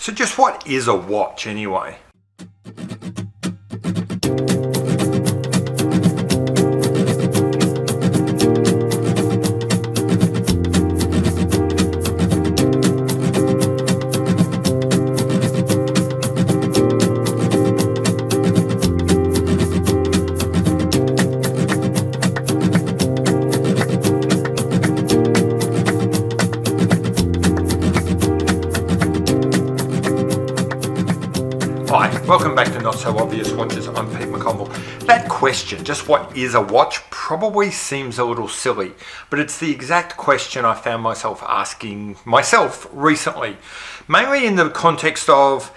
So just what is a watch anyway? Hi, welcome back to Not So Obvious Watches. I'm Pete McConville. That question, just what is a watch, probably seems a little silly, but it's the exact question I found myself asking myself recently, mainly in the context of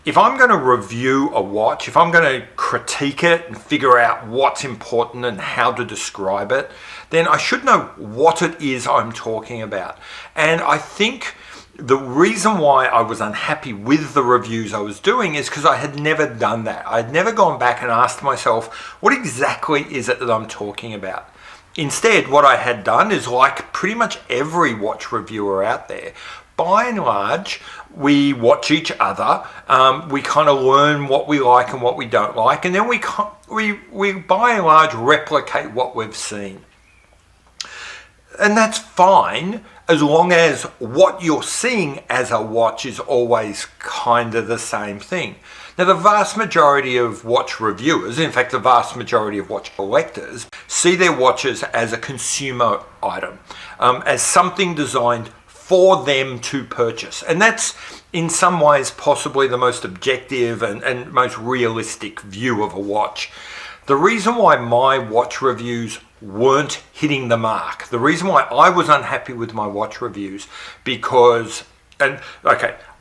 if I'm going to review a watch, if I'm going to critique it and figure out what's important and how to describe it, then I should know what it is I'm talking about. And I think the reason why I was unhappy with the reviews I was doing is because I had never done that. I had never gone back and asked myself, what exactly is it that I'm talking about? Instead, what I had done is, like pretty much every watch reviewer out there, by and large, we watch each other, we kind of learn what we like and what we don't like, and then we by and large replicate what we've seen. And that's fine, as long as what you're seeing as a watch is always kind of the same thing. Now, the vast majority of watch reviewers, in fact, the vast majority of watch collectors, see their watches as a consumer item, as something designed for them to purchase. And that's, in some ways, possibly the most objective and most realistic view of a watch. The reason why my watch reviews weren't hitting the mark, the reason why I was unhappy with my watch reviews, I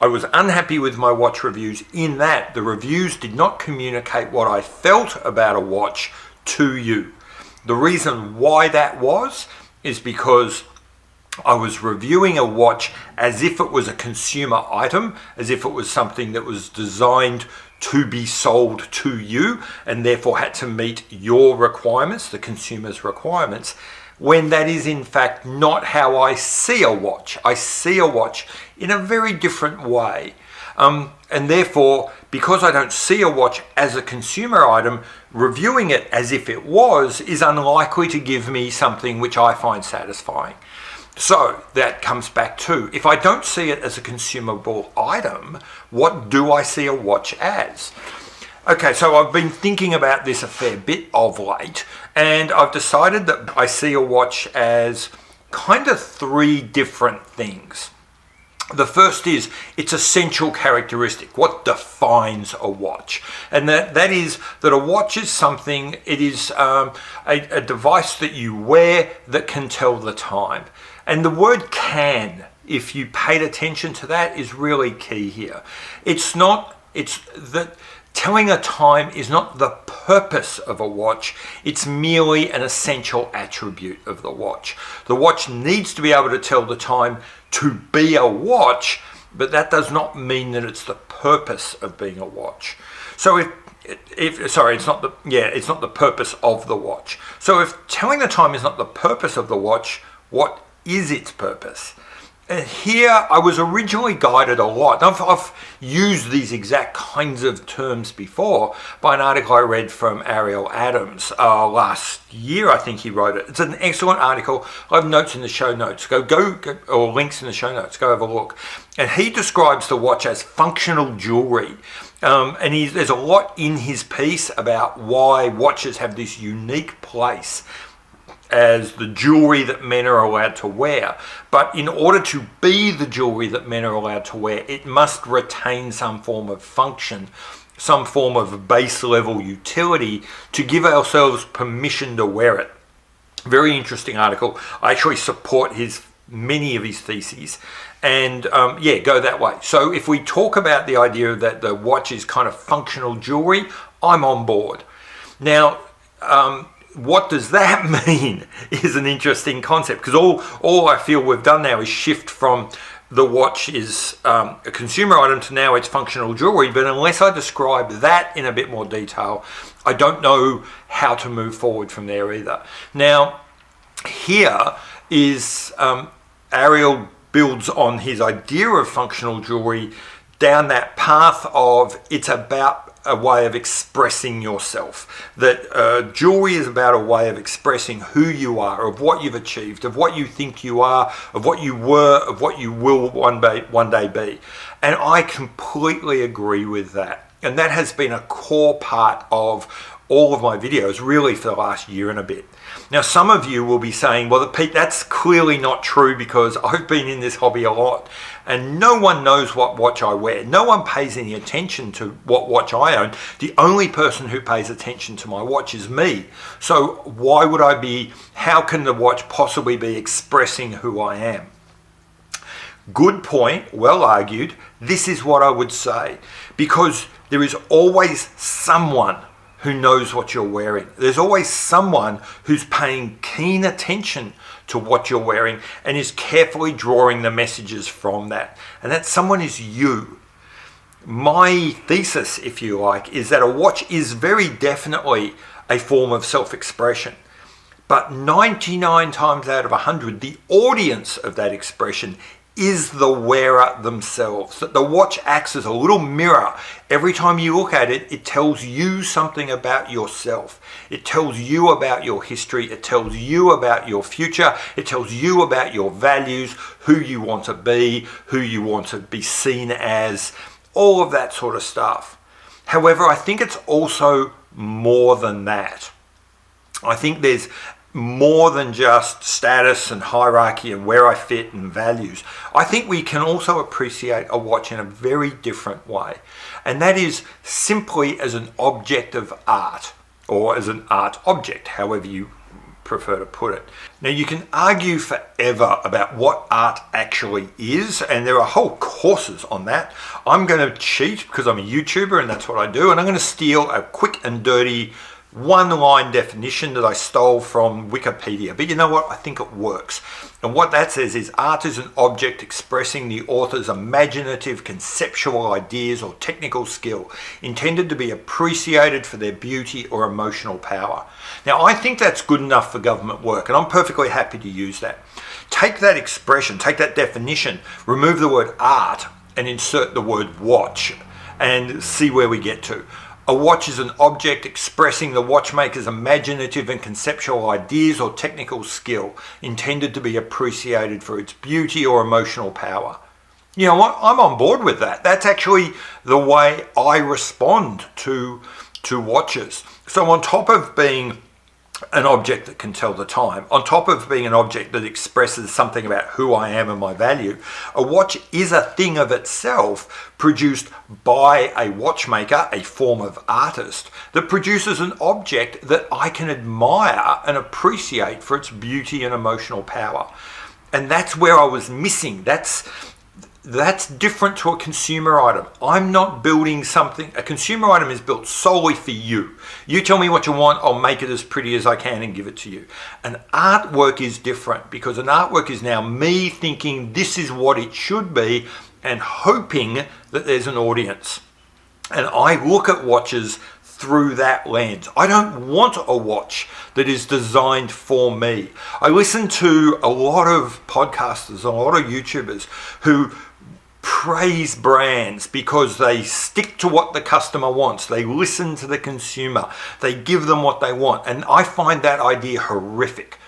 was unhappy with my watch reviews in that the reviews did not communicate what I felt about a watch to you. The reason why that was is because I was reviewing a watch as if it was a consumer item, as if it was something that was designed to be sold to you and therefore had to meet your requirements, the consumer's requirements, when that is in fact not how I see a watch. I see a watch in a very different way. And therefore, because I don't see a watch as a consumer item, reviewing it as if it was is unlikely to give me something which I find satisfying. So that comes back to, if I don't see it as a consumable item, what do I see a watch as? Okay, so I've been thinking about this a fair bit of late, and I've decided that I see a watch as kind of three different things. The first is its essential characteristic, what defines a watch. And that is that a watch is something, it is a device that you wear that can tell the time. And the word can, if you paid attention to that, is really key here. It's that telling a time is not the purpose of a watch, it's merely an essential attribute of the watch. The watch needs to be able to tell the time to be a watch, but that does not mean that it's the purpose of being a watch. So it's not the purpose of the watch. So if telling the time is not the purpose of the watch, what is its purpose? And here I was originally guided a lot. I've used these exact kinds of terms before by an article I read from Arial Adams last year. I think he wrote it. It's an excellent article. I have notes in the show notes. Go or links in the show notes. Go have a look. And he describes the watch as functional jewelry. And there's a lot in his piece about why watches have this unique place as the jewelry that men are allowed to wear. But in order to be the jewelry that men are allowed to wear, it must retain some form of function, some form of base level utility to give ourselves permission to wear it. Very interesting article. I actually support many of his theses. And go that way. So if we talk about the idea that the watch is kind of functional jewelry, I'm on board. Now, what does that mean is an interesting concept, because all I feel we've done now is shift from the watch is a consumer item to now it's functional jewelry. But unless I describe that in a bit more detail, I don't know how to move forward from there either. Now, here is Ariel builds on his idea of functional jewelry down that path of it's about a way of expressing yourself. That jewelry is about a way of expressing who you are, of what you've achieved, of what you think you are, of what you were, of what you will one day be. And I completely agree with that. And that has been a core part of all of my videos really for the last year and a bit. Now, some of you will be saying, well, Pete, that's clearly not true because I've been in this hobby a lot and no one knows what watch I wear. No one pays any attention to what watch I own. The only person who pays attention to my watch is me. So why would I be, how can the watch possibly be expressing who I am? Good point, well argued. This is what I would say, because there is always someone who knows what you're wearing. There's always someone who's paying keen attention to what you're wearing and is carefully drawing the messages from that. And that someone is you. My thesis, if you like, is that a watch is very definitely a form of self-expression. But 99 times out of 100, the audience of that expression is the wearer themselves. That the watch acts as a little mirror. Every time you look at it, it tells you something about yourself. It tells you about your history. It tells you about your future. It tells you about your values, who you want to be, who you want to be seen as, all of that sort of stuff. However, I think it's also more than that. I think there's more than just status and hierarchy and where I fit and values. I think we can also appreciate a watch in a very different way. And that is simply as an object of art, or as an art object, however you prefer to put it. Now, you can argue forever about what art actually is, and there are whole courses on that. I'm going to cheat because I'm a YouTuber and that's what I do, and I'm going to steal a quick and dirty one-line definition that I stole from Wikipedia. But you know what? I think it works. And what that says is art is an object expressing the author's imaginative conceptual ideas or technical skill, intended to be appreciated for their beauty or emotional power. Now, I think that's good enough for government work, and I'm perfectly happy to use that. Take that expression, take that definition, remove the word art, and insert the word watch, and see where we get to. A watch is an object expressing the watchmaker's imaginative and conceptual ideas or technical skill, intended to be appreciated for its beauty or emotional power. You know what? I'm on board with that. That's actually the way I respond to watches. So on top of being an object that can tell the time, on top of being an object that expresses something about who I am and my value, a watch is a thing of itself produced by a watchmaker, a form of artist, that produces an object that I can admire and appreciate for its beauty and emotional power. And that's where I was missing. That's different to a consumer item. I'm not building something. A consumer item is built solely for you. You tell me what you want, I'll make it as pretty as I can and give it to you. An artwork is different, because an artwork is now me thinking this is what it should be and hoping that there's an audience. And I look at watches through that lens. I don't want a watch that is designed for me. I listen to a lot of podcasters, a lot of YouTubers who praise brands because they stick to what the customer wants. They listen to the consumer. They give them what they want. And I find that idea horrific.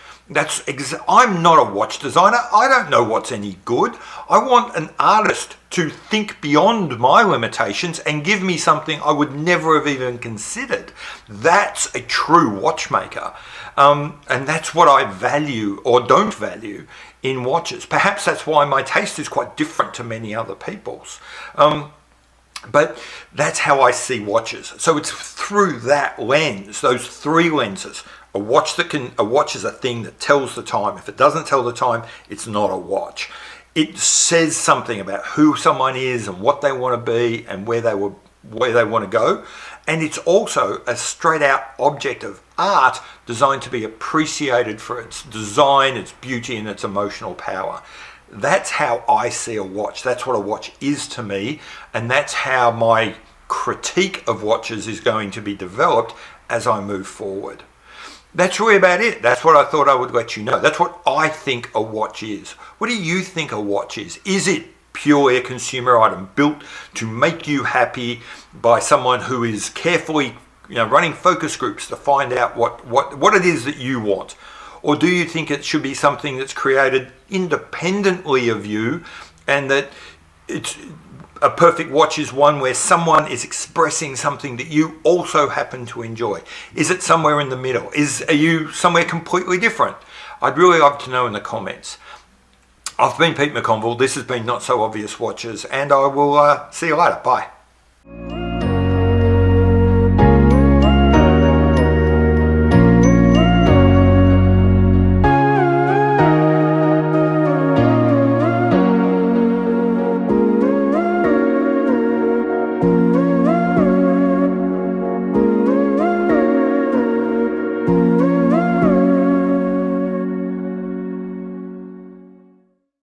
I'm not a watch designer. I don't know what's any good. I want an artist to think beyond my limitations and give me something I would never have even considered. That's a true watchmaker. And that's what I value or don't value in watches. Perhaps that's why my taste is quite different to many other people's. But that's how I see watches. So it's through that lens, those three lenses. A watch is a thing that tells the time. If it doesn't tell the time, it's not a watch. It says something about who someone is and what they want to be and where they want to go. And it's also a straight out object of art designed to be appreciated for its design, its beauty, and its emotional power. That's how I see a watch. That's what a watch is to me. And that's how my critique of watches is going to be developed as I move forward. That's really about it. That's what I thought I would let you know. That's what I think a watch is. What do you think a watch is? Is it purely a consumer item built to make you happy by someone who is carefully, running focus groups to find out what it is that you want? Or do you think it should be something that's created independently of you, and that it's a perfect watch is one where someone is expressing something that you also happen to enjoy? Is it somewhere in the middle? Are you somewhere completely different? I'd really love to know in the comments. I've been Pete McConville. This has been Not So Obvious Watches, and I will see you later. Bye.